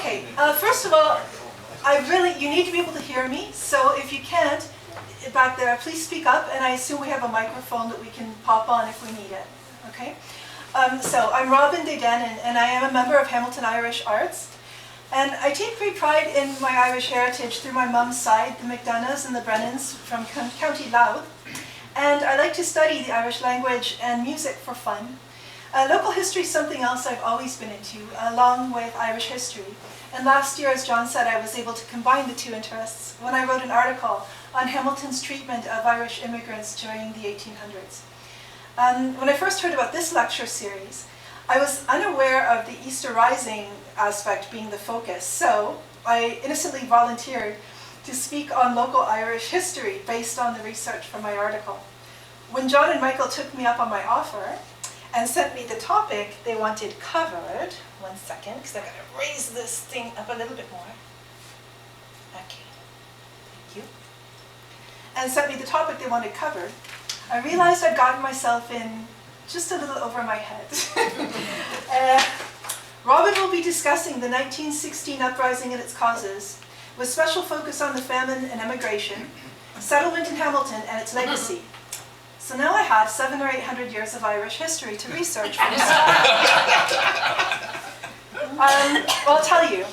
Okay, first of all, you need to be able to hear me, so if you can't, back there, please speak up, and I assume we have a microphone that we can pop on if we need it, okay? So I'm Robin Danann, and I am a member of Hamilton Irish Arts, and I take great pride in my Irish heritage through my mum's side, the McDonoughs and the Brennans from County Louth, and I like to study the Irish language and music for fun. Local history is something else I've always been into, along with Irish history. And last year, as John said, I was able to combine the two interests when I wrote an article on Hamilton's treatment of Irish immigrants during the 1800s. When I first heard about this lecture series, I was unaware of the Easter Rising aspect being the focus, so I innocently volunteered to speak on local Irish history based on the research from my article. When John and Michael took me up on my offer, and sent me the topic they wanted covered. One second, because I've got to raise this thing up a little bit more. Okay, thank you. And sent me the topic they wanted covered. I realized I'd gotten myself in just a little over my head. Robin will be discussing the 1916 uprising and its causes, with special focus on the famine and emigration, settlement in Hamilton and its legacy. So now I have 700 or 800 years of Irish history to research for this. I'll tell you,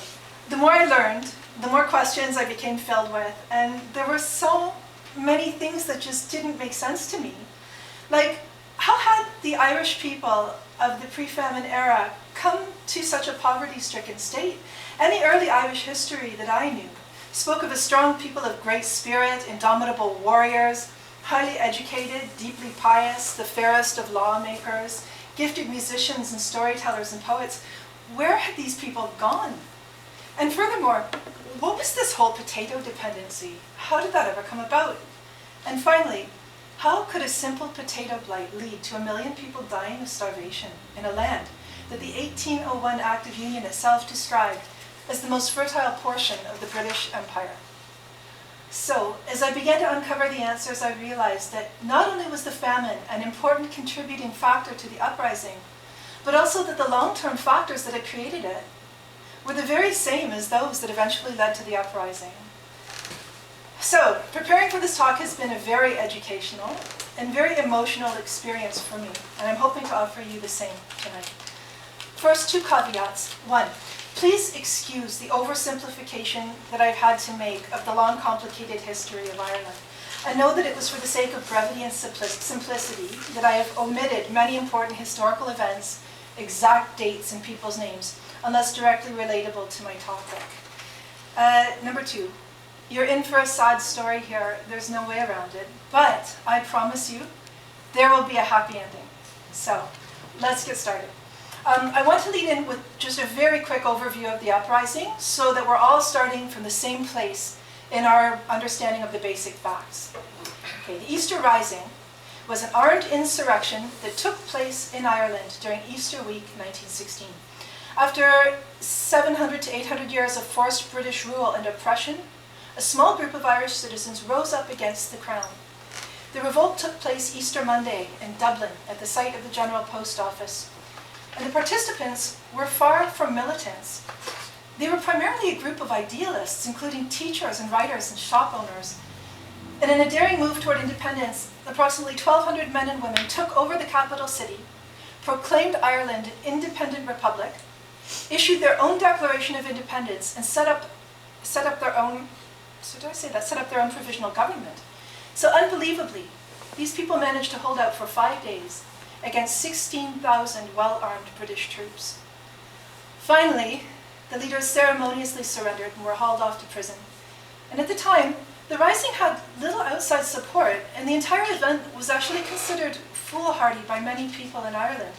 the more I learned, the more questions I became filled with, and there were so many things that just didn't make sense to me. Like, how had the Irish people of the pre-famine era come to such a poverty-stricken state? Any early Irish history that I knew spoke of a strong people of great spirit, indomitable warriors, highly educated, deeply pious, the fairest of lawmakers, gifted musicians and storytellers and poets. Where had these people gone? And furthermore, what was this whole potato dependency? How did that ever come about? And finally, how could a simple potato blight lead to 1 million people dying of starvation in a land that the 1801 Act of Union itself described as the most fertile portion of the British Empire? So, as I began to uncover the answers, I realized that not only was the famine an important contributing factor to the uprising, but also that the long-term factors that had created it were the very same as those that eventually led to the uprising. So, preparing for this talk has been a very educational and very emotional experience for me, and I'm hoping to offer you the same tonight. First, 2 caveats. 1, please excuse the oversimplification that I've had to make of the long, complicated history of Ireland. And know that it was for the sake of brevity and simplicity that I have omitted many important historical events, exact dates, and people's names, unless directly relatable to my topic. Number 2, you're in for a sad story here. There's no way around it. But I promise you, there will be a happy ending. So, let's get started. I want to lead in with just a very quick overview of the uprising so that we're all starting from the same place in our understanding of the basic facts. Okay, the Easter Rising was an armed insurrection that took place in Ireland during Easter week 1916. After 700 to 800 years of forced British rule and oppression, a small group of Irish citizens rose up against the Crown. The revolt took place Easter Monday in Dublin at the site of the General Post Office. And the participants were far from militants. They were primarily a group of idealists, including teachers and writers and shop owners. And in a daring move toward independence, approximately 1,200 men and women took over the capital city, proclaimed Ireland an independent republic, issued their own Declaration of Independence, and set up their own provisional government. So unbelievably, these people managed to hold out for 5 days against 16,000 well-armed British troops. Finally, the leaders ceremoniously surrendered and were hauled off to prison. And at the time, the rising had little outside support, and the entire event was actually considered foolhardy by many people in Ireland.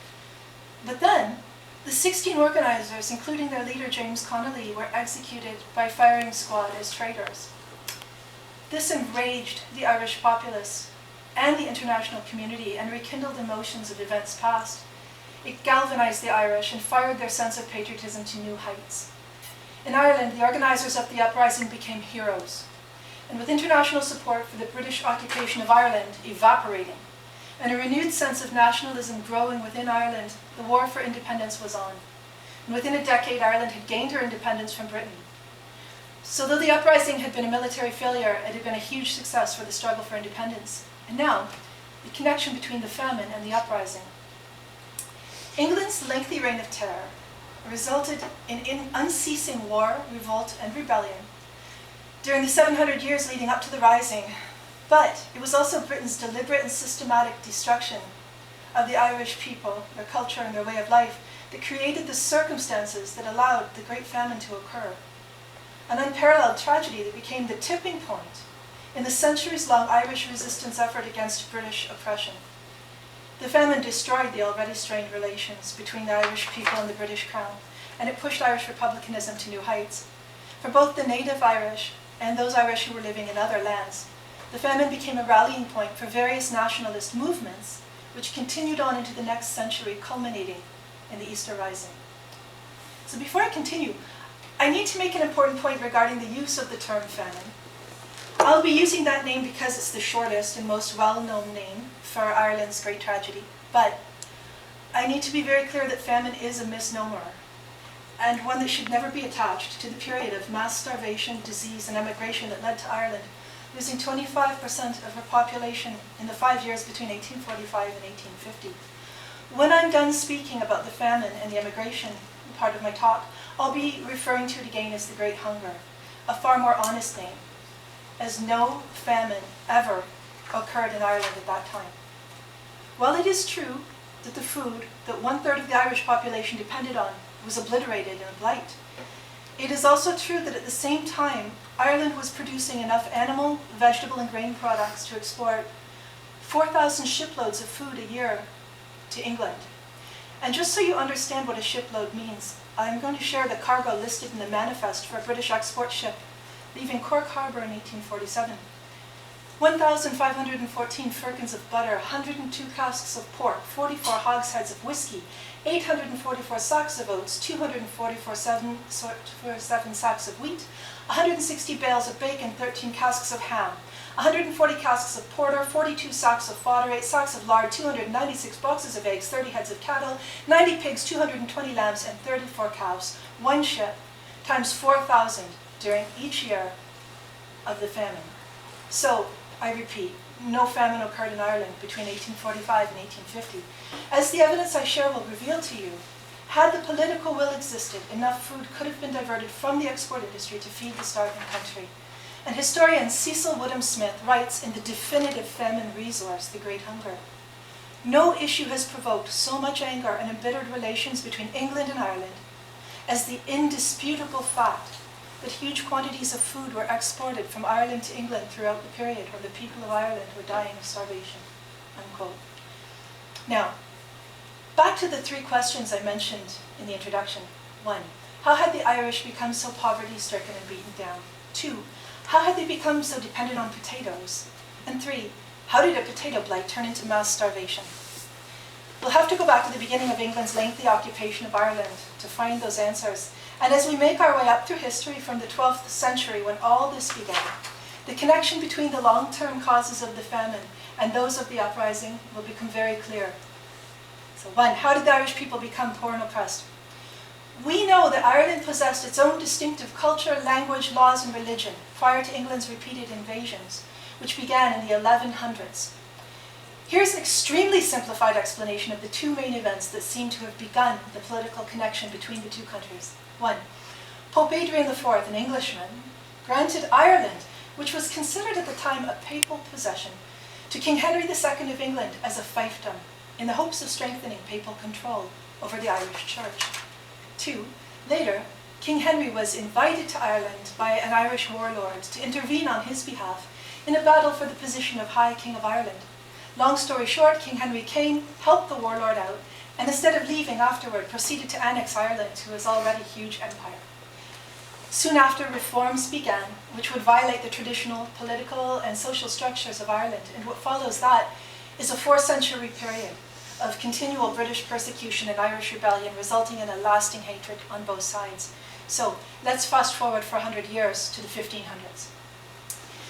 But then, the 16 organizers, including their leader James Connolly, were executed by firing squad as traitors. This enraged the Irish populace and the international community and rekindled emotions of events past. It galvanized the Irish and fired their sense of patriotism to new heights. In Ireland, the organizers of the uprising became heroes. And with international support for the British occupation of Ireland evaporating, and a renewed sense of nationalism growing within Ireland, the war for independence was on. And within a decade, Ireland had gained her independence from Britain. So though the uprising had been a military failure, it had been a huge success for the struggle for independence. And now, the connection between the famine and the uprising. England's lengthy reign of terror resulted in unceasing war, revolt, and rebellion during the 700 years leading up to the Rising. But it was also Britain's deliberate and systematic destruction of the Irish people, their culture, and their way of life that created the circumstances that allowed the Great Famine to occur. An unparalleled tragedy that became the tipping point in the centuries-long Irish resistance effort against British oppression. The famine destroyed the already strained relations between the Irish people and the British Crown, and it pushed Irish republicanism to new heights. For both the native Irish and those Irish who were living in other lands, the famine became a rallying point for various nationalist movements, which continued on into the next century, culminating in the Easter Rising. So before I continue, I need to make an important point regarding the use of the term famine. I'll be using that name because it's the shortest and most well-known name for Ireland's great tragedy, but I need to be very clear that famine is a misnomer, and one that should never be attached to the period of mass starvation, disease, and emigration that led to Ireland losing 25% of her population in the 5 years between 1845 and 1850. When I'm done speaking about the famine and the emigration part of my talk, I'll be referring to it again as the Great Hunger, a far more honest name, as no famine ever occurred in Ireland at that time. While it is true that the food that 1/3 of the Irish population depended on was obliterated in a blight, it is also true that at the same time, Ireland was producing enough animal, vegetable, and grain products to export 4,000 shiploads of food a year to England. And just so you understand what a shipload means, I'm going to share the cargo listed in the manifest for a British export ship leaving Cork Harbour in 1847. 1,514 firkins of butter, 102 casks of pork, 44 hogsheads of whiskey, 844 sacks of oats, 244 sacks of wheat, 160 bales of bacon, 13 casks of ham, 140 casks of porter, 42 sacks of fodder, 8 sacks of lard, 296 boxes of eggs, 30 heads of cattle, 90 pigs, 220 lambs, and 34 cows. One ship times 4,000 during each year of the famine. So, I repeat, no famine occurred in Ireland between 1845 and 1850. As the evidence I share will reveal to you, had the political will existed, enough food could have been diverted from the export industry to feed the starving country. And historian Cecil Woodham Smith writes in the definitive famine resource, The Great Hunger, "No issue has provoked so much anger and embittered relations between England and Ireland as the indisputable fact that huge quantities of food were exported from Ireland to England throughout the period when the people of Ireland were dying of starvation." Unquote. Now, back to the 3 questions I mentioned in the introduction. 1, how had the Irish become so poverty-stricken and beaten down? 2, how had they become so dependent on potatoes? And 3, how did a potato blight turn into mass starvation? We'll have to go back to the beginning of England's lengthy occupation of Ireland to find those answers. And as we make our way up through history from the 12th century when all this began, the connection between the long-term causes of the famine and those of the uprising will become very clear. So 1, how did the Irish people become poor and oppressed? We know that Ireland possessed its own distinctive culture, language, laws, and religion prior to England's repeated invasions, which began in the 1100s. Here's an extremely simplified explanation of the 2 main events that seem to have begun the political connection between the 2 countries. 1, Pope Adrian IV, an Englishman, granted Ireland, which was considered at the time a papal possession, to King Henry II of England as a fiefdom, in the hopes of strengthening papal control over the Irish Church. 2, later, King Henry was invited to Ireland by an Irish warlord to intervene on his behalf in a battle for the position of High King of Ireland. Long story short, King Henry came, helped the warlord out, and instead of leaving afterward, proceeded to annex Ireland to his already huge empire. Soon after, reforms began, which would violate the traditional political and social structures of Ireland, and what follows that is a 4-century period of continual British persecution and Irish rebellion, resulting in a lasting hatred on both sides. So let's fast forward for 100 years to the 1500s.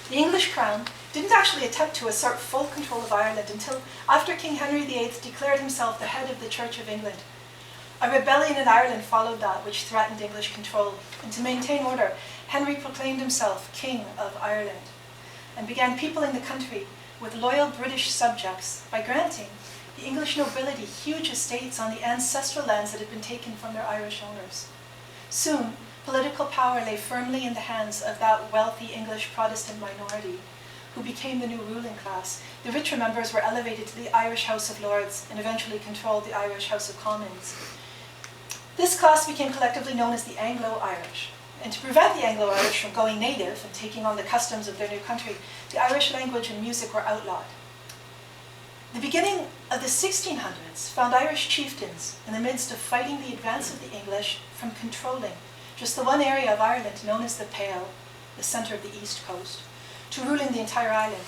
The English crown didn't actually attempt to assert full control of Ireland until after King Henry VIII declared himself the head of the Church of England. A rebellion in Ireland followed that, which threatened English control, and to maintain order, Henry proclaimed himself King of Ireland, and began peopling the country with loyal British subjects by granting the English nobility huge estates on the ancestral lands that had been taken from their Irish owners. Soon, political power lay firmly in the hands of that wealthy English Protestant minority, who became the new ruling class. The richer members were elevated to the Irish House of Lords and eventually controlled the Irish House of Commons. This class became collectively known as the Anglo-Irish. And to prevent the Anglo-Irish from going native and taking on the customs of their new country, the Irish language and music were outlawed. The beginning of the 1600s found Irish chieftains in the midst of fighting the advance of the English from controlling just the one area of Ireland known as the Pale, the centre of the east coast, to ruling the entire island.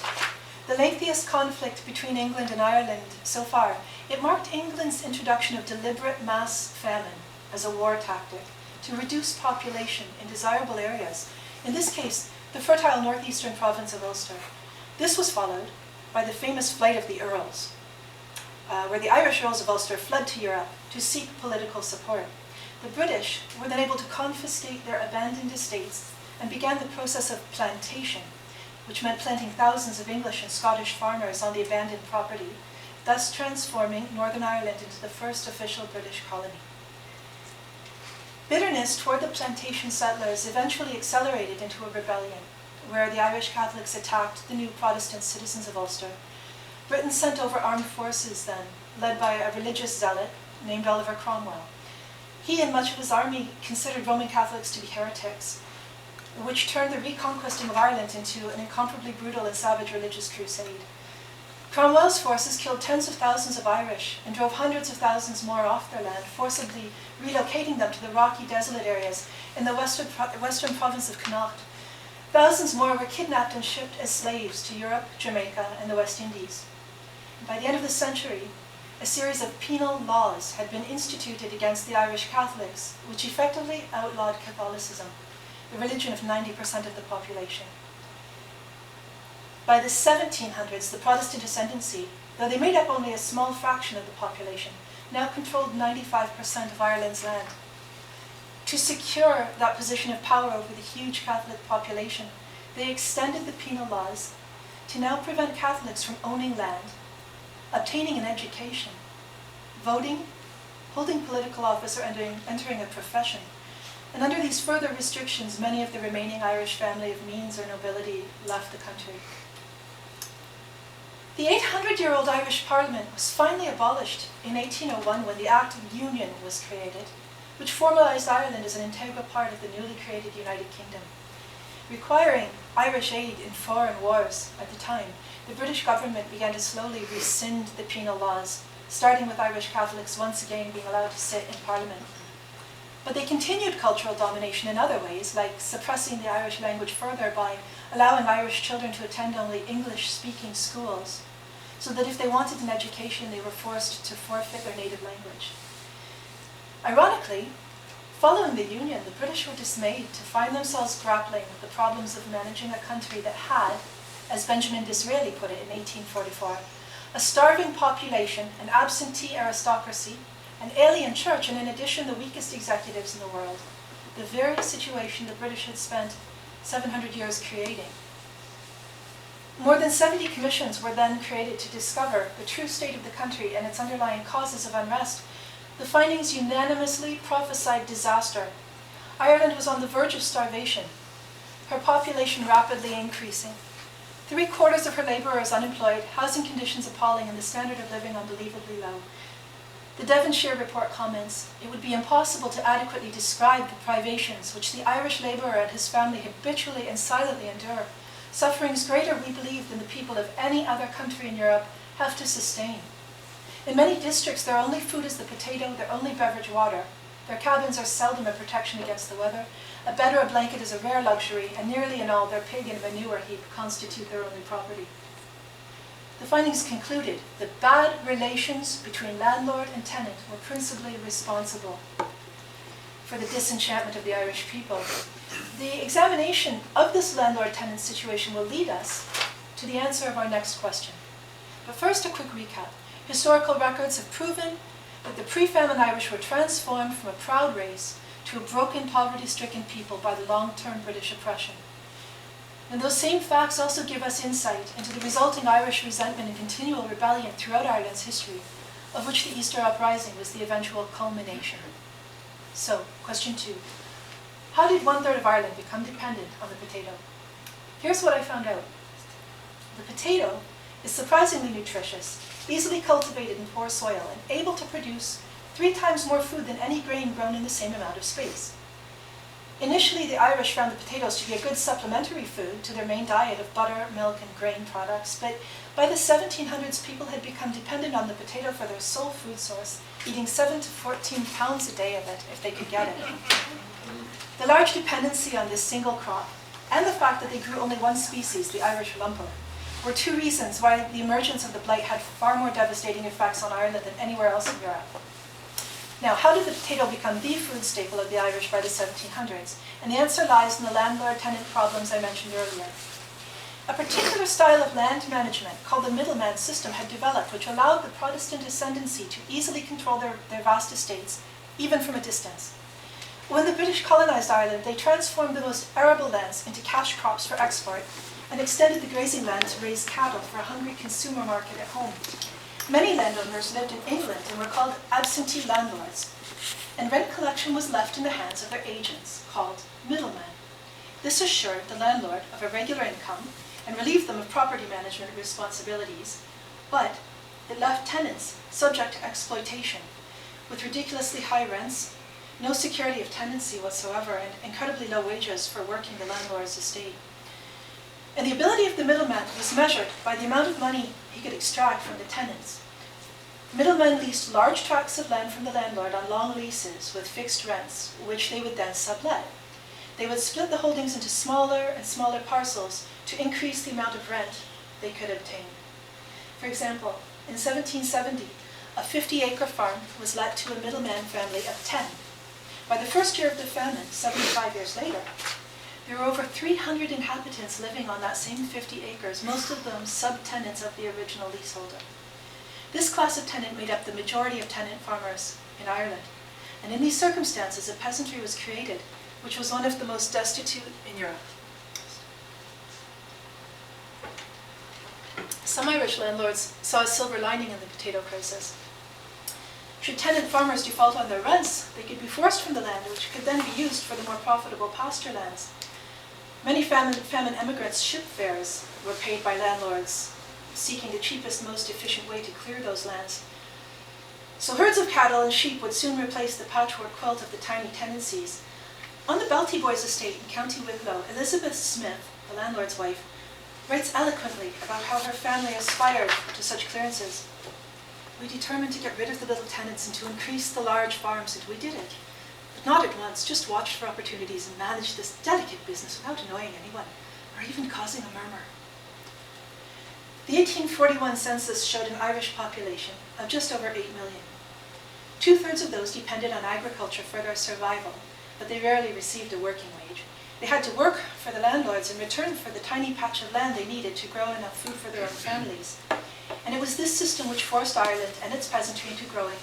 The lengthiest conflict between England and Ireland so far, it marked England's introduction of deliberate mass famine as a war tactic to reduce population in desirable areas, in this case, the fertile northeastern province of Ulster. This was followed by the famous Flight of the Earls, where the Irish Earls of Ulster fled to Europe to seek political support. The British were then able to confiscate their abandoned estates and began the process of plantation, which meant planting thousands of English and Scottish farmers on the abandoned property, thus transforming Northern Ireland into the first official British colony. Bitterness toward the plantation settlers eventually accelerated into a rebellion, where the Irish Catholics attacked the new Protestant citizens of Ulster. Britain sent over armed forces then, led by a religious zealot named Oliver Cromwell. He and much of his army considered Roman Catholics to be heretics, which turned the reconquesting of Ireland into an incomparably brutal and savage religious crusade. Cromwell's forces killed tens of thousands of Irish and drove hundreds of thousands more off their land, forcibly relocating them to the rocky, desolate areas in the western province of Connaught. Thousands more were kidnapped and shipped as slaves to Europe, Jamaica, and the West Indies. By the end of the century, a series of penal laws had been instituted against the Irish Catholics, which effectively outlawed Catholicism, the religion of 90% of the population. By the 1700s, the Protestant ascendancy, though they made up only a small fraction of the population, now controlled 95% of Ireland's land. To secure that position of power over the huge Catholic population, they extended the penal laws to now prevent Catholics from owning land, obtaining an education, voting, holding political office, or entering a profession. And under these further restrictions, many of the remaining Irish family of means or nobility left the country. The 800-year-old Irish Parliament was finally abolished in 1801 when the Act of Union was created, which formalised Ireland as an integral part of the newly created United Kingdom. Requiring Irish aid in foreign wars at the time, the British government began to slowly rescind the penal laws, starting with Irish Catholics once again being allowed to sit in Parliament. But they continued cultural domination in other ways, like suppressing the Irish language further by allowing Irish children to attend only English-speaking schools, so that if they wanted an education, they were forced to forfeit their native language. Ironically, following the Union, the British were dismayed to find themselves grappling with the problems of managing a country that had, as Benjamin Disraeli put it in 1844, a starving population, an absentee aristocracy, an alien church, and in addition, the weakest executives in the world. The very situation the British had spent 700 years creating. More than 70 commissions were then created to discover the true state of the country and its underlying causes of unrest. The findings unanimously prophesied disaster. Ireland was on the verge of starvation, her population rapidly increasing. 3/4 of her labourers unemployed, housing conditions appalling, and the standard of living unbelievably low. The Devonshire report comments, "It would be impossible to adequately describe the privations which the Irish labourer and his family habitually and silently endure, sufferings greater, we believe, than the people of any other country in Europe have to sustain. In many districts, their only food is the potato, their only beverage water. Their cabins are seldom a protection against the weather. A bed or a blanket is a rare luxury, and nearly in all, their pig and manure heap constitute their only property." The findings concluded that bad relations between landlord and tenant were principally responsible for the disenchantment of the Irish people. The examination of this landlord-tenant situation will lead us to the answer of our next question. But first, a quick recap. Historical records have proven that the pre-famine Irish were transformed from a proud race to a broken, poverty-stricken people by the long-term British oppression. And those same facts also give us insight into the resulting Irish resentment and continual rebellion throughout Ireland's history, of which the Easter Uprising was the eventual culmination. So, question 2. How did 1/3 of Ireland become dependent on the potato? Here's what I found out. The potato is surprisingly nutritious, easily cultivated in poor soil, and able to produce 3 times more food than any grain grown in the same amount of space. Initially, the Irish found the potatoes to be a good supplementary food to their main diet of butter, milk, and grain products, but by the 1700s, people had become dependent on the potato for their sole food source, eating 7 to 14 pounds a day of it if they could get it. The large dependency on this single crop, and the fact that they grew only one species, the Irish lumper, were 2 reasons why the emergence of the blight had far more devastating effects on Ireland than anywhere else in Europe. Now, how did the potato become the food staple of the Irish by the 1700s? And the answer lies in the landlord-tenant problems I mentioned earlier. A particular style of land management, called the middleman system, had developed, which allowed the Protestant ascendancy to easily control their vast estates, even from a distance. When the British colonized Ireland, they transformed the most arable lands into cash crops for export and extended the grazing land to raise cattle for a hungry consumer market at home. Many landowners lived in England and were called absentee landlords, and rent collection was left in the hands of their agents, called middlemen. This assured the landlord of a regular income and relieved them of property management responsibilities, but it left tenants subject to exploitation, with ridiculously high rents, no security of tenancy whatsoever, and incredibly low wages for working the landlord's estate. And the ability of the middleman was measured by the amount of money he could extract from the tenants. Middlemen leased large tracts of land from the landlord on long leases with fixed rents, which they would then sublet. They would split the holdings into smaller and smaller parcels to increase the amount of rent they could obtain. For example, in 1770, a 50-acre farm was let to a middleman family of 10. By the first year of the famine, 75 years later, there were over 300 inhabitants living on that same 50 acres, most of them subtenants of the original leaseholder. This class of tenant made up the majority of tenant farmers in Ireland, and in these circumstances, a peasantry was created, which was one of the most destitute in Europe. Some Irish landlords saw a silver lining in the potato crisis. Should tenant farmers default on their rents, they could be forced from the land, which could then be used for the more profitable pasture lands. Many famine emigrants' ship fares were paid by landlords, seeking the cheapest, most efficient way to clear those lands. So herds of cattle and sheep would soon replace the patchwork quilt of the tiny tenancies. On the Belty Boys estate in County Wicklow, Elizabeth Smith, the landlord's wife, writes eloquently about how her family aspired to such clearances. We determined to get rid of the little tenants and to increase the large farms, and we did it. But not at once, just watched for opportunities and managed this delicate business without annoying anyone or even causing a murmur. The 1841 census showed an Irish population of just over 8 million. 2/3 of those depended on agriculture for their survival, but they rarely received a working wage. They had to work for the landlords in return for the tiny patch of land they needed to grow enough food for their own families. And it was this system which forced Ireland and its peasantry into growing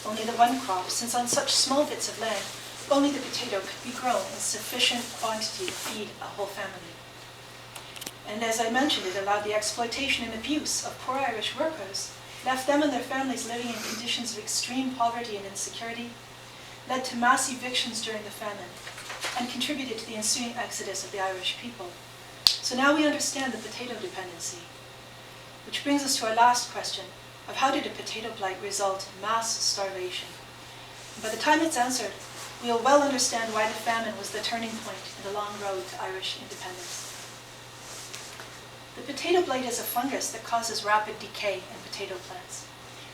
only the one crop, since on such small bits of land, only the potato could be grown in sufficient quantity to feed a whole family. And as I mentioned, it allowed the exploitation and abuse of poor Irish workers, left them and their families living in conditions of extreme poverty and insecurity, led to mass evictions during the famine, and contributed to the ensuing exodus of the Irish people. So now we understand the potato dependency. Which brings us to our last question of how did a potato blight result in mass starvation? And by the time it's answered, we will well understand why the famine was the turning point in the long road to Irish independence. The potato blight is a fungus that causes rapid decay in potato plants.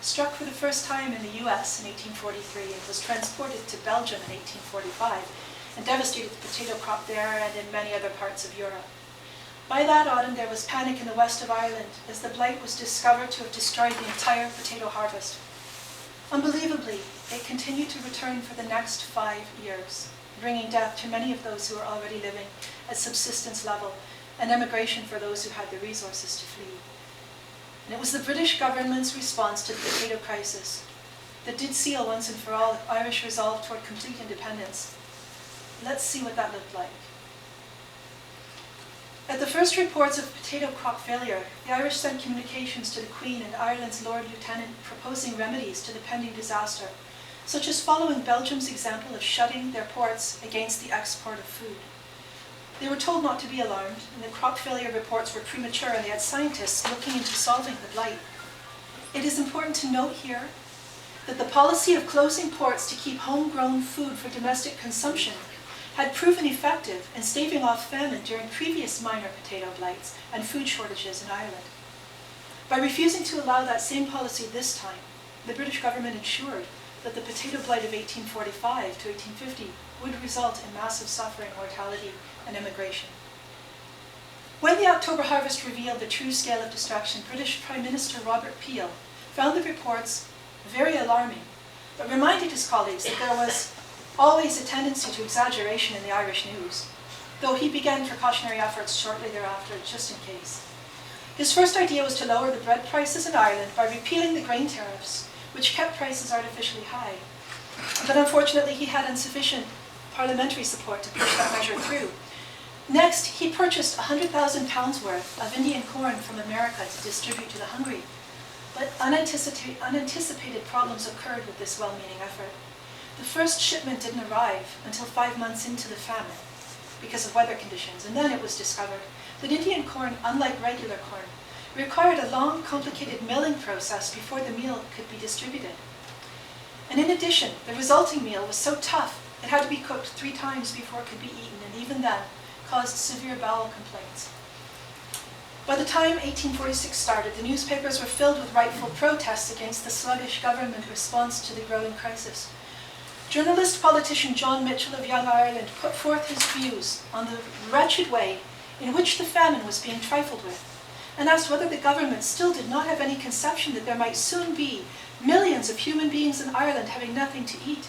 Struck for the first time in the US in 1843, it was transported to Belgium in 1845 and devastated the potato crop there and in many other parts of Europe. By that autumn, there was panic in the west of Ireland as the blight was discovered to have destroyed the entire potato harvest. Unbelievably, it continued to return for the next 5 years, bringing death to many of those who were already living at subsistence level and emigration for those who had the resources to flee. And it was the British government's response to the potato crisis, that did seal once and for all Irish resolve toward complete independence. Let's see what that looked like. At the first reports of potato crop failure, the Irish sent communications to the Queen and Ireland's Lord Lieutenant proposing remedies to the pending disaster, such as following Belgium's example of shutting their ports against the export of food. They were told not to be alarmed, and the crop failure reports were premature, and they had scientists looking into solving the blight. It is important to note here that the policy of closing ports to keep homegrown food for domestic consumption had proven effective in staving off famine during previous minor potato blights and food shortages in Ireland. By refusing to allow that same policy this time, the British government ensured that the potato blight of 1845 to 1850 would result in massive suffering, mortality, and emigration. When the October harvest revealed the true scale of destruction, British Prime Minister Robert Peel found the reports very alarming, but reminded his colleagues that there was always a tendency to exaggeration in the Irish news, though he began precautionary efforts shortly thereafter, just in case. His first idea was to lower the bread prices in Ireland by repealing the grain tariffs, which kept prices artificially high. But unfortunately, he had insufficient parliamentary support to push that measure through. Next, he purchased £100,000 worth of Indian corn from America to distribute to the hungry. But unanticipated problems occurred with this well-meaning effort. The first shipment didn't arrive until 5 months into the famine because of weather conditions, and then it was discovered that Indian corn, unlike regular corn, required a long, complicated milling process before the meal could be distributed. And in addition, the resulting meal was so tough it had to be cooked 3 times before it could be eaten, and even then caused severe bowel complaints. By the time 1846 started, the newspapers were filled with rightful protests against the sluggish government response to the growing crisis. Journalist politician John Mitchell of Young Ireland put forth his views on the wretched way in which the famine was being trifled with, and asked whether the government still did not have any conception that there might soon be millions of human beings in Ireland having nothing to eat.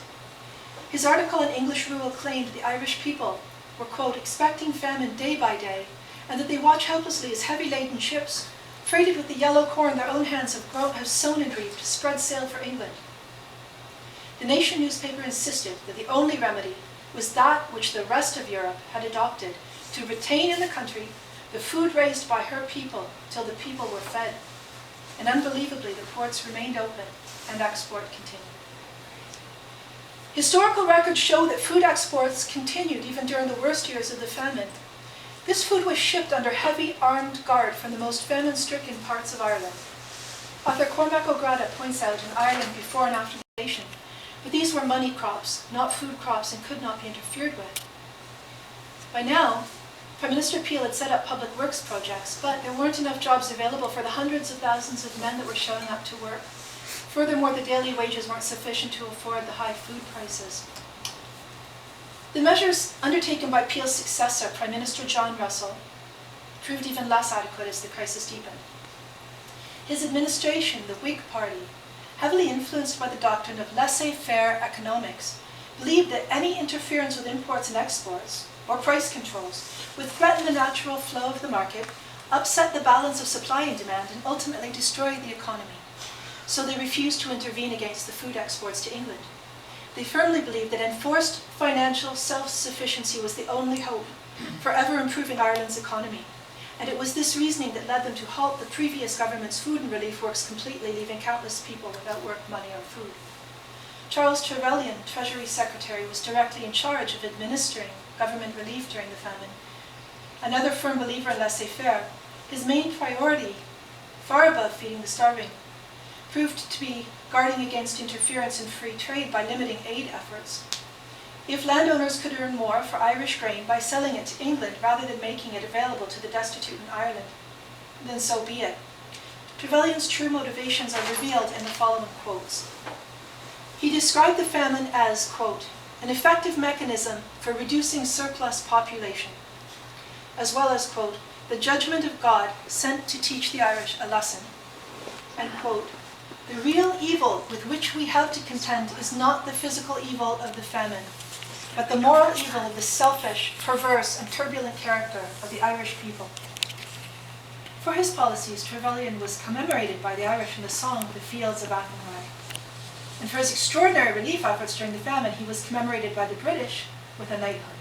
His article in English Rule claimed the Irish people were, quote, expecting famine day by day, and that they watch helplessly as heavy-laden ships, freighted with the yellow corn their own hands have sown and reaped, spread sail for England. The Nation newspaper insisted that the only remedy was that which the rest of Europe had adopted, to retain in the country the food raised by her people till the people were fed. And unbelievably, the ports remained open and export continued. Historical records show that food exports continued even during the worst years of the famine. This food was shipped under heavy armed guard from the most famine-stricken parts of Ireland. Author Cormac O'Grada points out in Ireland before and after the nation, but these were money crops, not food crops, and could not be interfered with. By now, Prime Minister Peel had set up public works projects, but there weren't enough jobs available for the hundreds of thousands of men that were showing up to work. Furthermore, the daily wages weren't sufficient to afford the high food prices. The measures undertaken by Peel's successor, Prime Minister John Russell, proved even less adequate as the crisis deepened. His administration, the Whig Party, heavily influenced by the doctrine of laissez-faire economics, believed that any interference with imports and exports, or price controls, would threaten the natural flow of the market, upset the balance of supply and demand, and ultimately destroy the economy. So they refused to intervene against the food exports to England. They firmly believed that enforced financial self-sufficiency was the only hope for ever improving Ireland's economy. And it was this reasoning that led them to halt the previous government's food and relief works completely, leaving countless people without work, money, or food. Charles Trevelyan, Treasury Secretary, was directly in charge of administering government relief during the famine. Another firm believer in laissez-faire, his main priority, far above feeding the starving, proved to be guarding against interference in free trade by limiting aid efforts. If landowners could earn more for Irish grain by selling it to England rather than making it available to the destitute in Ireland, then so be it. Trevelyan's true motivations are revealed in the following quotes. He described the famine as, quote, an effective mechanism for reducing surplus population, as well as, quote, the judgment of God sent to teach the Irish a lesson, and, quote, the real evil with which we have to contend is not the physical evil of the famine, but the moral evil of the selfish, perverse, and turbulent character of the Irish people. For his policies, Trevelyan was commemorated by the Irish in the song The Fields of Athenry. And for his extraordinary relief efforts during the famine, he was commemorated by the British with a knighthood.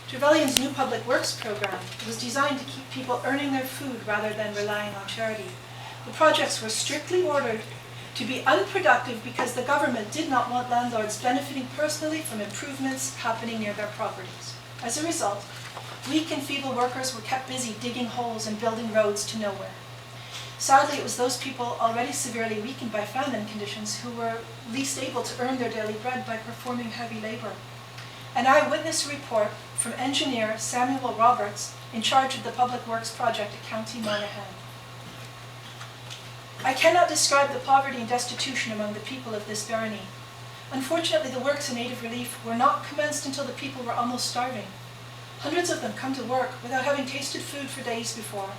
Trevelyan's new public works program was designed to keep people earning their food rather than relying on charity. The projects were strictly ordered to be unproductive because the government did not want landlords benefiting personally from improvements happening near their properties. As a result, weak and feeble workers were kept busy digging holes and building roads to nowhere. Sadly, it was those people already severely weakened by famine conditions who were least able to earn their daily bread by performing heavy labor. An eyewitness report from engineer Samuel Roberts, in charge of the Public Works project at County Monaghan. I cannot describe the poverty and destitution among the people of this barony. Unfortunately, the works in aid of relief were not commenced until the people were almost starving. Hundreds of them come to work without having tasted food for days before.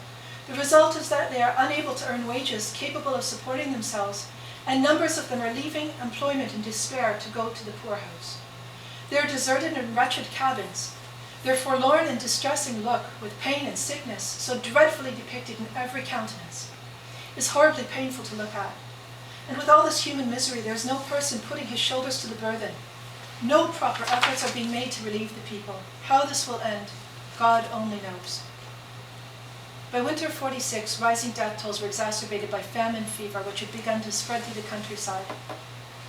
The result is that they are unable to earn wages capable of supporting themselves, and numbers of them are leaving employment in despair to go to the poorhouse. They are deserted in wretched cabins. Their forlorn and distressing look, with pain and sickness so dreadfully depicted in every countenance, is horribly painful to look at. And with all this human misery, there is no person putting his shoulders to the burthen. No proper efforts are being made to relieve the people. How this will end, God only knows. By winter of '46, rising death tolls were exacerbated by famine fever, which had begun to spread through the countryside.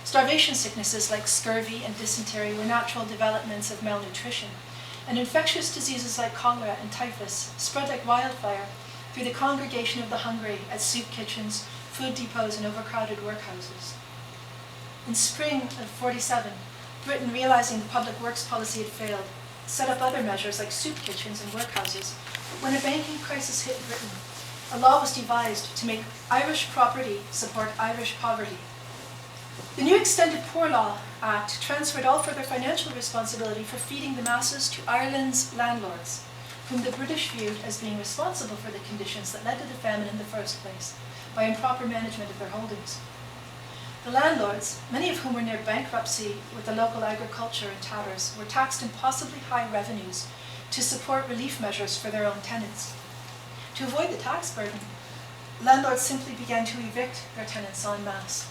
Starvation sicknesses like scurvy and dysentery were natural developments of malnutrition, and infectious diseases like cholera and typhus spread like wildfire through the congregation of the hungry at soup kitchens, food depots, and overcrowded workhouses. In spring of '47, Britain, realizing the public works policy had failed, set up other measures like soup kitchens and workhouses. When a banking crisis hit Britain, a law was devised to make Irish property support Irish poverty. The new Extended Poor Law Act transferred all further financial responsibility for feeding the masses to Ireland's landlords, whom the British viewed as being responsible for the conditions that led to the famine in the first place, by improper management of their holdings. The landlords, many of whom were near bankruptcy with the local agriculture and tatters, were taxed impossibly high revenues to support relief measures for their own tenants. To avoid the tax burden, landlords simply began to evict their tenants en masse.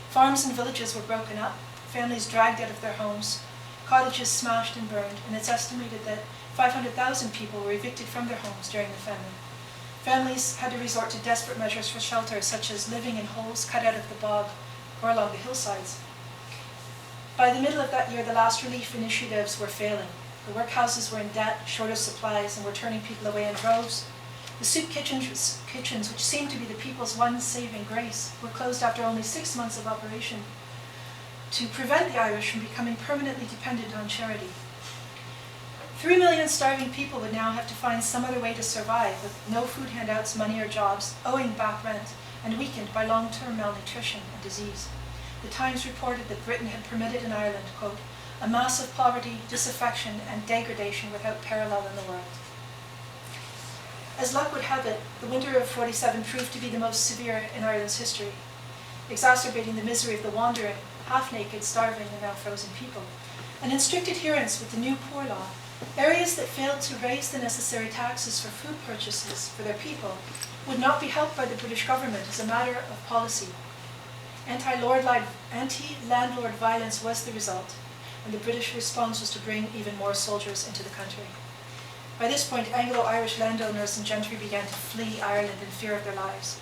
Farms and villages were broken up, families dragged out of their homes, cottages smashed and burned, and it's estimated that 500,000 people were evicted from their homes during the famine. Families had to resort to desperate measures for shelter, such as living in holes cut out of the bog or along the hillsides. By the middle of that year, the last relief initiatives were failing. The workhouses were in debt, short of supplies, and were turning people away in droves. The soup kitchens, which seemed to be the people's one saving grace, were closed after only 6 months of operation to prevent the Irish from becoming permanently dependent on charity. 3 million starving people would now have to find some other way to survive, with no food handouts, money, or jobs, owing back rent, and weakened by long-term malnutrition and disease. The Times reported that Britain had permitted in Ireland, quote, a mass of poverty, disaffection, and degradation without parallel in the world. As luck would have it, the winter of '47 proved to be the most severe in Ireland's history, exacerbating the misery of the wandering, half-naked, starving, and now frozen people. And in strict adherence with the new poor law, areas that failed to raise the necessary taxes for food purchases for their people would not be helped by the British government as a matter of policy. Anti-landlord violence was the result, and the British response was to bring even more soldiers into the country. By this point, Anglo-Irish landowners and gentry began to flee Ireland in fear of their lives.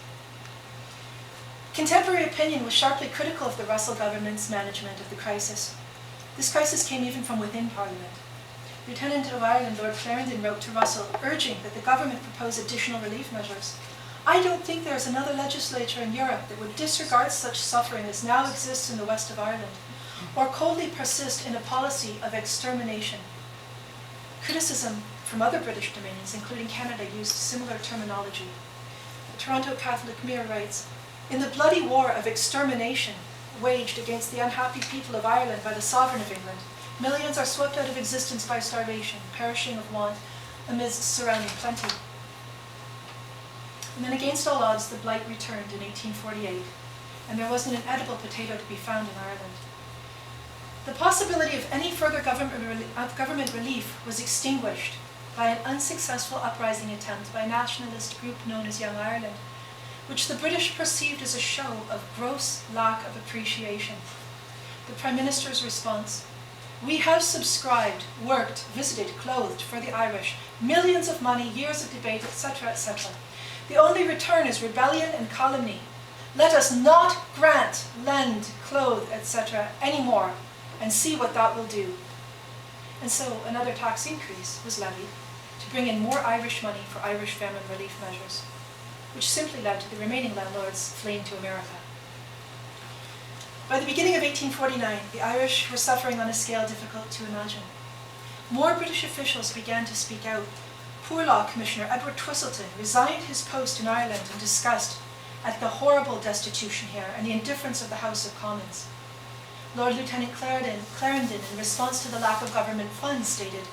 Contemporary opinion was sharply critical of the Russell government's management of the crisis. This crisis came even from within Parliament. Lieutenant of Ireland Lord Clarendon wrote to Russell, urging that the government propose additional relief measures. I don't think there is another legislature in Europe that would disregard such suffering as now exists in the west of Ireland, or coldly persist in a policy of extermination. Criticism from other British dominions, including Canada, used similar terminology. The Toronto Catholic Mirror writes, in the bloody war of extermination waged against the unhappy people of Ireland by the sovereign of England, millions are swept out of existence by starvation, perishing of want amidst surrounding plenty. And then against all odds, the blight returned in 1848, and there wasn't an edible potato to be found in Ireland. The possibility of any further government relief was extinguished by an unsuccessful uprising attempt by a nationalist group known as Young Ireland, which the British perceived as a show of gross lack of appreciation. The Prime Minister's response: "We have subscribed, worked, visited, clothed for the Irish, millions of money, years of debate, etc., etc. The only return is rebellion and calumny. Let us not grant, lend, clothe, etc. anymore, and see what that will do." And so another tax increase was levied to bring in more Irish money for Irish famine relief measures, which simply led to the remaining landlords fleeing to America. By the beginning of 1849, the Irish were suffering on a scale difficult to imagine. More British officials began to speak out. Poor Law Commissioner Edward Twistleton resigned his post in Ireland in disgust at the horrible destitution here and the indifference of the House of Commons. Lord Lieutenant Clarendon, in response to the lack of government funds, stated,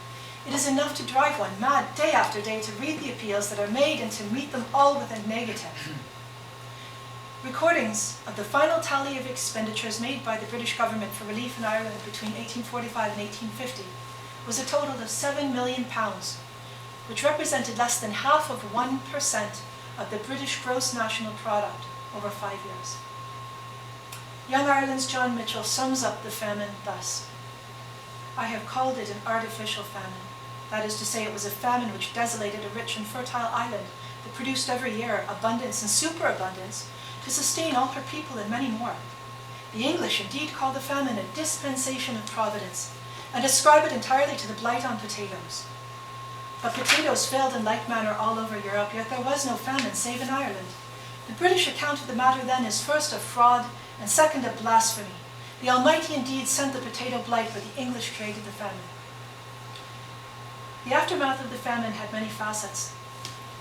"It is enough to drive one mad day after day to read the appeals that are made and to meet them all with a negative." Recordings of the final tally of expenditures made by the British government for relief in Ireland between 1845 and 1850 was a total of £7 million, which represented less than half of 1% of the British gross national product over 5 years. Young Ireland's John Mitchell sums up the famine thus: "I have called it an artificial famine. That is to say, it was a famine which desolated a rich and fertile island that produced every year abundance and superabundance to sustain all her people and many more. The English indeed call the famine a dispensation of Providence, and ascribe it entirely to the blight on potatoes. But potatoes failed in like manner all over Europe, yet there was no famine save in Ireland. The British account of the matter then is first a fraud, and second a blasphemy. The Almighty indeed sent the potato blight, but the English created the famine." The aftermath of the famine had many facets.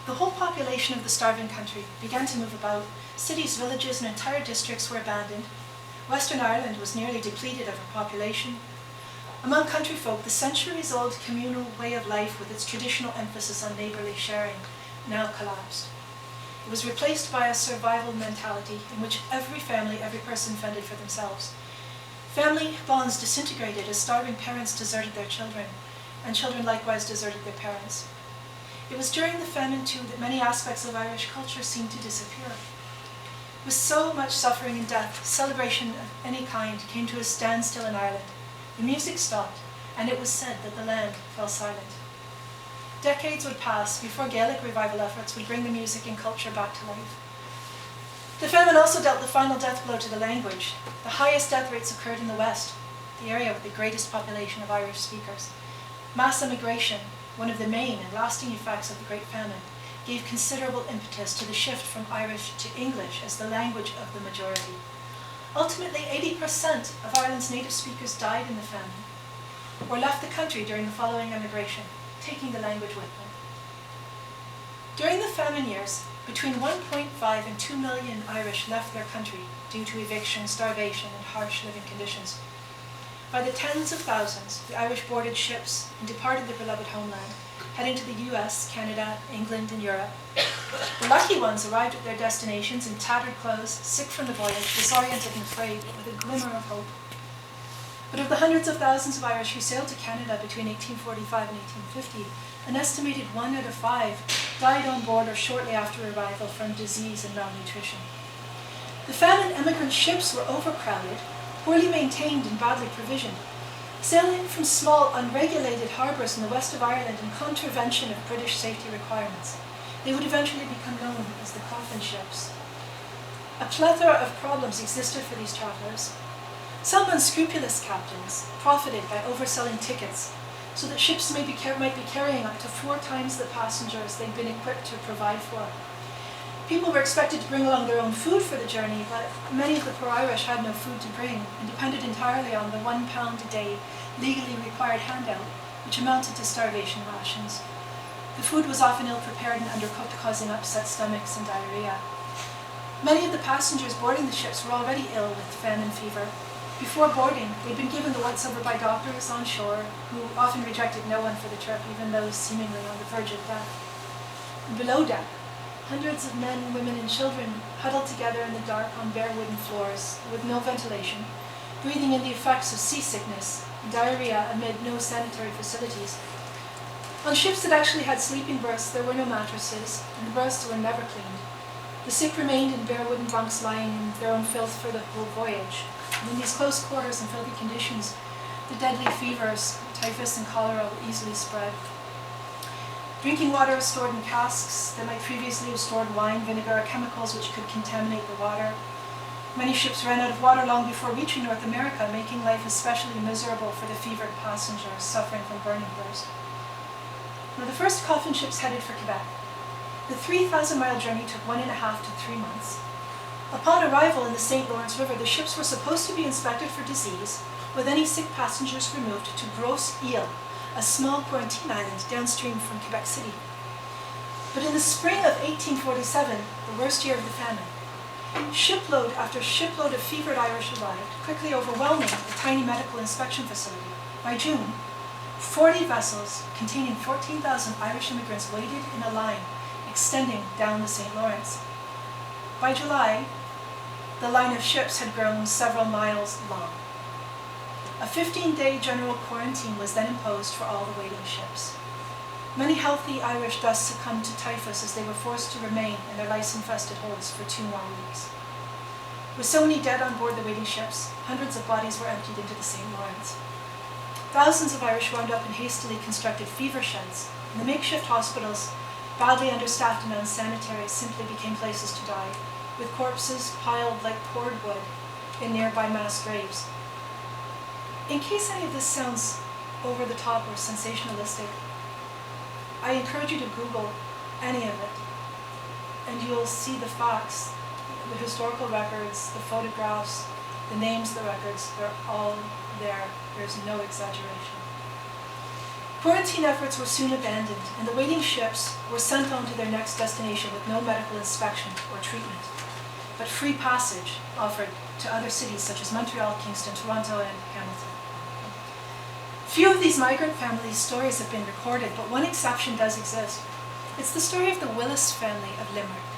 The whole population of the starving country began to move about. Cities, villages, and entire districts were abandoned. Western Ireland was nearly depleted of her population. Among country folk, the centuries-old communal way of life with its traditional emphasis on neighbourly sharing now collapsed. It was replaced by a survival mentality in which every family, every person fended for themselves. Family bonds disintegrated as starving parents deserted their children, and children likewise deserted their parents. It was during the famine, too, that many aspects of Irish culture seemed to disappear. With so much suffering and death, celebration of any kind came to a standstill in Ireland. The music stopped, and it was said that the land fell silent. Decades would pass before Gaelic revival efforts would bring the music and culture back to life. The famine also dealt the final death blow to the language. The highest death rates occurred in the West, the area with the greatest population of Irish speakers. Mass emigration, one of the main and lasting effects of the Great Famine, gave considerable impetus to the shift from Irish to English as the language of the majority. Ultimately, 80% of Ireland's native speakers died in the famine, or left the country during the following emigration, taking the language with them. During the famine years, between 1.5 and 2 million Irish left their country due to eviction, starvation, and harsh living conditions. By the tens of thousands, the Irish boarded ships and departed their beloved homeland, heading to the US, Canada, England, and Europe. The lucky ones arrived at their destinations in tattered clothes, sick from the voyage, disoriented and afraid, but with a glimmer of hope. But of the hundreds of thousands of Irish who sailed to Canada between 1845 and 1850, an estimated 1 out of 5 died on board or shortly after arrival from disease and malnutrition. The famine emigrant ships were overcrowded, poorly maintained and badly provisioned, sailing from small, unregulated harbours in the west of Ireland in contravention of British safety requirements. They would eventually become known as the coffin ships. A plethora of problems existed for these travellers. Some unscrupulous captains profited by overselling tickets so that ships might be carrying up to 4 times the passengers they'd been equipped to provide for. People were expected to bring along their own food for the journey, but many of the poor Irish had no food to bring and depended entirely on the £1 a day legally required handout, which amounted to starvation rations. The food was often ill-prepared and undercooked, causing upset stomachs and diarrhea. Many of the passengers boarding the ships were already ill with famine fever. Before boarding, they'd been given the once-over by doctors on shore, who often rejected no one for the trip, even those seemingly on the verge of death. And below deck, hundreds of men, women, and children huddled together in the dark on bare wooden floors, with no ventilation, breathing in the effects of seasickness and diarrhea amid no sanitary facilities. On ships that actually had sleeping berths, there were no mattresses, and the berths were never cleaned. The sick remained in bare wooden bunks lying in their own filth for the whole voyage. And in these close quarters and filthy conditions, the deadly fevers, typhus and cholera, were easily spread. Drinking water is stored in casks that might previously have stored wine, vinegar, or chemicals which could contaminate the water. Many ships ran out of water long before reaching North America, making life especially miserable for the fevered passengers suffering from burning thirst. Now, the first coffin ships headed for Quebec. The 3,000-mile journey took 1.5 to 3 months. Upon arrival in the St. Lawrence River, the ships were supposed to be inspected for disease, with any sick passengers removed to Grosse Ile, a small quarantine island downstream from Quebec City. But in the spring of 1847, the worst year of the famine, shipload after shipload of fevered Irish arrived, quickly overwhelming the tiny medical inspection facility. By June, 40 vessels containing 14,000 Irish immigrants waited in a line extending down the St. Lawrence. By July, the line of ships had grown several miles long. A 15-day general quarantine was then imposed for all the waiting ships. Many healthy Irish thus succumbed to typhus as they were forced to remain in their lice-infested holds for 2 more weeks. With so many dead on board the waiting ships, hundreds of bodies were emptied into the St. Lawrence. Thousands of Irish wound up in hastily constructed fever sheds, and the makeshift hospitals, badly understaffed and unsanitary, simply became places to die, with corpses piled like poured wood in nearby mass graves. In case any of this sounds over the top or sensationalistic, I encourage you to Google any of it, and you'll see the facts, the historical records, the photographs, the names of the records. They're all there. There's no exaggeration. Quarantine efforts were soon abandoned, and the waiting ships were sent on to their next destination with no medical inspection or treatment, but free passage offered to other cities such as Montreal, Kingston, Toronto, and Hamilton. Few of these migrant families' stories have been recorded, but one exception does exist. It's the story of the Willis family of Limerick.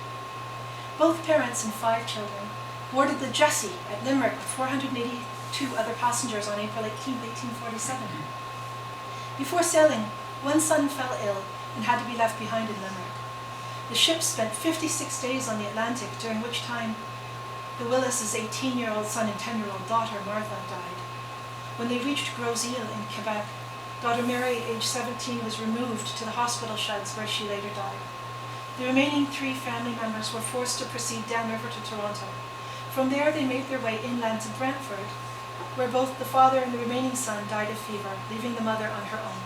Both parents and 5 children boarded the Jessie at Limerick with 482 other passengers on April 18, 1847. Before sailing, one son fell ill and had to be left behind in Limerick. The ship spent 56 days on the Atlantic, during which time the Willis' 18-year-old son and 10-year-old daughter, Martha, died. When they reached Grosse Ile in Quebec, daughter Mary, age 17, was removed to the hospital sheds where she later died. The remaining 3 family members were forced to proceed downriver to Toronto. From there, they made their way inland to Brantford, where both the father and the remaining son died of fever, leaving the mother on her own.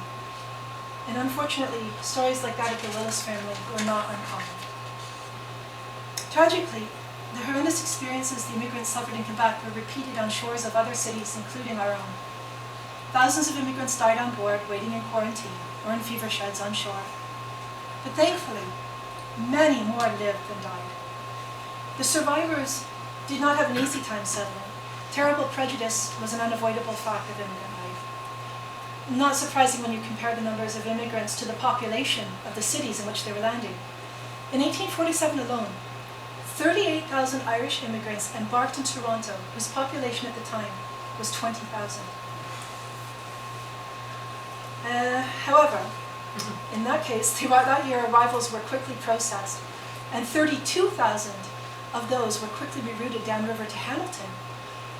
And unfortunately, stories like that of the Willis family were not uncommon. Tragically, the horrendous experiences the immigrants suffered in Quebec were repeated on shores of other cities, including our own. Thousands of immigrants died on board, waiting in quarantine, or in fever sheds on shore. But thankfully, many more lived than died. The survivors did not have an easy time settling. Terrible prejudice was an unavoidable fact of immigrant life. Not surprising when you compare the numbers of immigrants to the population of the cities in which they were landing. In 1847 alone, 38,000 Irish immigrants embarked in Toronto, whose population at the time was 20,000. However, in that case, that year arrivals were quickly processed, and 32,000 of those were quickly rerouted downriver to Hamilton,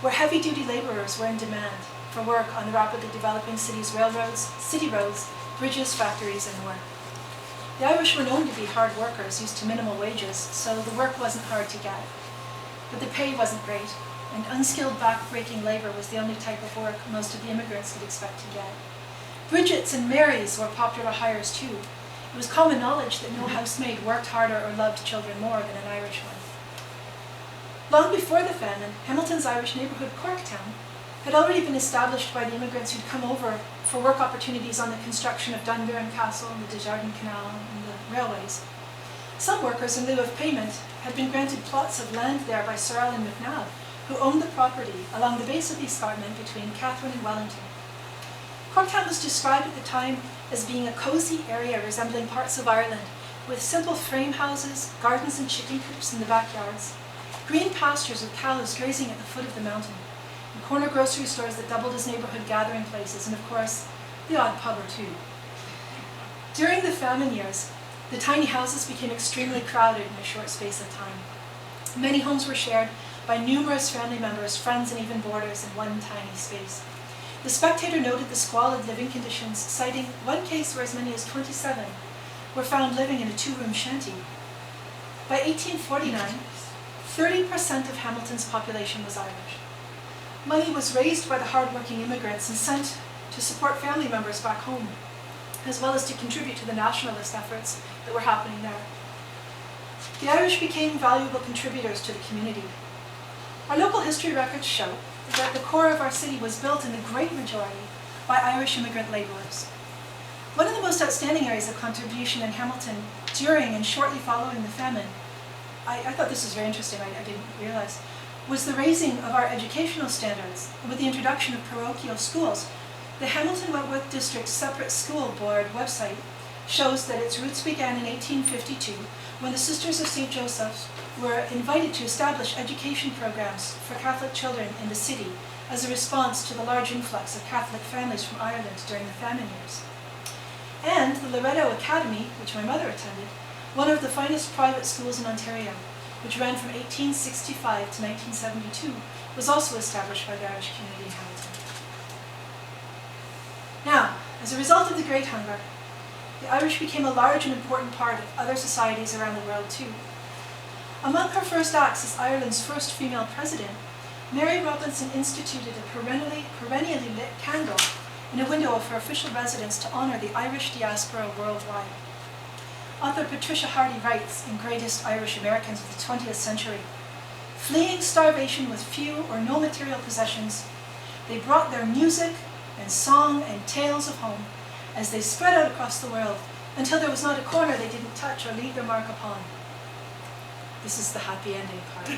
where heavy-duty laborers were in demand for work on the rapidly developing city's railroads, city roads, bridges, factories, and more. The Irish were known to be hard workers, used to minimal wages, so the work wasn't hard to get. But the pay wasn't great, and unskilled back-breaking labor was the only type of work most of the immigrants could expect to get. Bridgets and Marys were popular hires too. It was common knowledge that no housemaid worked harder or loved children more than an Irish one. Long before the famine, Hamilton's Irish neighbourhood, Corktown, had already been established by the immigrants who'd come over for work opportunities on the construction of Dungarvan Castle and the Desjardins Canal and the railways. Some workers, in lieu of payment, had been granted plots of land there by Sir Allan MacNab, who owned the property along the base of the escarpment between Catherine and Wellington. Corktown was described at the time as being a cosy area resembling parts of Ireland, with simple frame houses, gardens and chicken coops in the backyards, green pastures with cows grazing at the foot of the mountain, and corner grocery stores that doubled as neighborhood gathering places, and of course, the odd pub or two. During the famine years, The tiny houses became extremely crowded in a short space of time. Many homes were shared by numerous family members, friends, and even boarders in one tiny space. The Spectator noted the squalid living conditions, citing one case where as many as 27 were found living in a two-room shanty. By 1849, 30% of Hamilton's population was Irish. Money was raised by the hard-working immigrants and sent to support family members back home, as well as to contribute to the nationalist efforts that were happening there. The Irish became valuable contributors to the community. Our local history records show that the core of our city was built in the great majority by Irish immigrant labourers. One of the most outstanding areas of contribution in Hamilton during and shortly following the famine, I thought this was very interesting, I didn't realize, was the raising of our educational standards with the introduction of parochial schools. The Hamilton Wentworth District's separate school board website shows that its roots began in 1852 when the Sisters of St. Joseph's were invited to establish education programs for Catholic children in the city as a response to the large influx of Catholic families from Ireland during the famine years. And the Loretto Academy, which my mother attended, one of the finest private schools in Ontario, which ran from 1865 to 1972, was also established by the Irish community in Hamilton. Now, as a result of the Great Hunger, the Irish became a large and important part of other societies around the world too. Among her first acts as Ireland's first female president, Mary Robinson instituted a perennially lit candle in a window of her official residence to honour the Irish diaspora worldwide. Author Patricia Hardy writes in Greatest Irish Americans of the 20th Century, "Fleeing starvation with few or no material possessions, they brought their music and song and tales of home as they spread out across the world until there was not a corner they didn't touch or leave their mark upon." This is the happy ending part.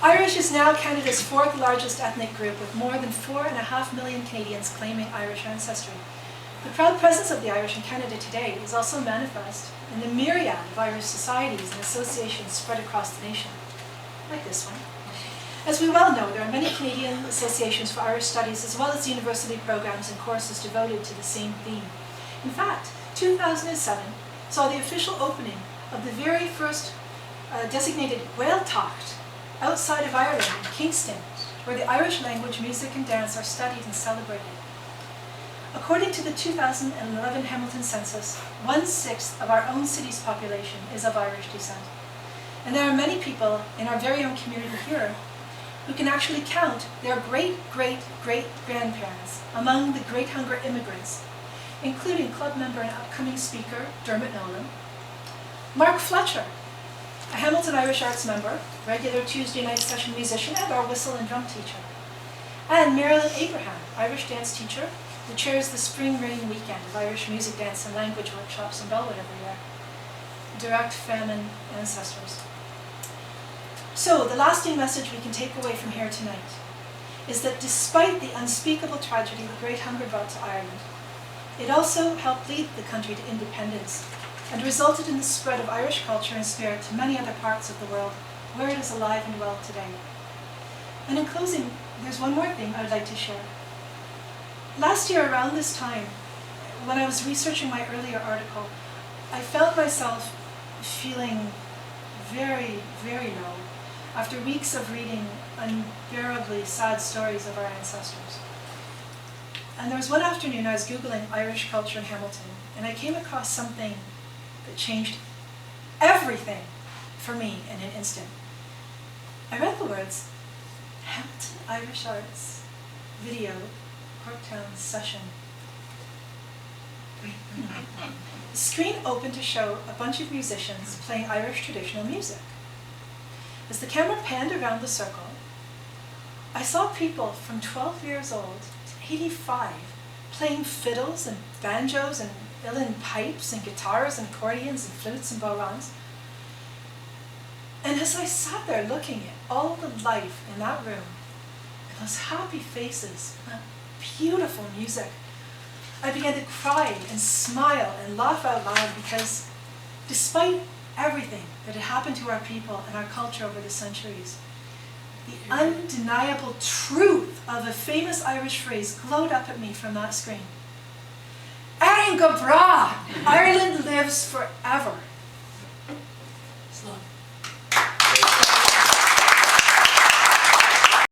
Irish is now Canada's fourth largest ethnic group, with more than 4.5 million Canadians claiming Irish ancestry. The proud presence of the Irish in Canada today is also manifest in the myriad of Irish societies and associations spread across the nation, like this one. As we well know, there are many Canadian associations for Irish studies, as well as university programs and courses devoted to the same theme. In fact, 2007 saw the official opening of the very first designated Gaeltacht outside of Ireland in Kingston, where the Irish language, music and dance are studied and celebrated. According to the 2011 Hamilton census, 1/6 of our own city's population is of Irish descent. And there are many people in our very own community here who can actually count their great-great-great-grandparents among the Great Hunger immigrants, including club member and upcoming speaker Dermot Nolan, Mark Fletcher, a Hamilton Irish Arts member, regular Tuesday night session musician, and our whistle and drum teacher, and Marilyn Abraham, Irish dance teacher, who chairs the Spring Rain Weekend of Irish music, dance, and language workshops in Bellwood every year. Direct famine ancestors. So, the lasting message we can take away from here tonight is that despite the unspeakable tragedy the Great Hunger brought to Ireland, it also helped lead the country to independence and resulted in the spread of Irish culture and spirit to many other parts of the world, where it is alive and well today. And in closing, there's one more thing I'd like to share. Last year around this time, when I was researching my earlier article, I felt myself feeling very, very low after weeks of reading unbearably sad stories of our ancestors. And there was one afternoon I was Googling Irish culture in Hamilton, and I came across something that changed everything for me in an instant. I read the words, Hamilton Irish Arts video Corktown session. The screen opened to show a bunch of musicians playing Irish traditional music. As the camera panned around the circle, I saw people from 12 years old to 85 playing fiddles and banjos and uilleann pipes and guitars and accordions and flutes and bodhráns. And as I sat there looking at all the life in that room, and those happy faces, and that beautiful music, I began to cry and smile and laugh out loud, because despite everything that had happened to our people and our culture over the centuries, the undeniable truth of a famous Irish phrase glowed up at me from that screen. Ar Boing go bra! Ireland lives forever.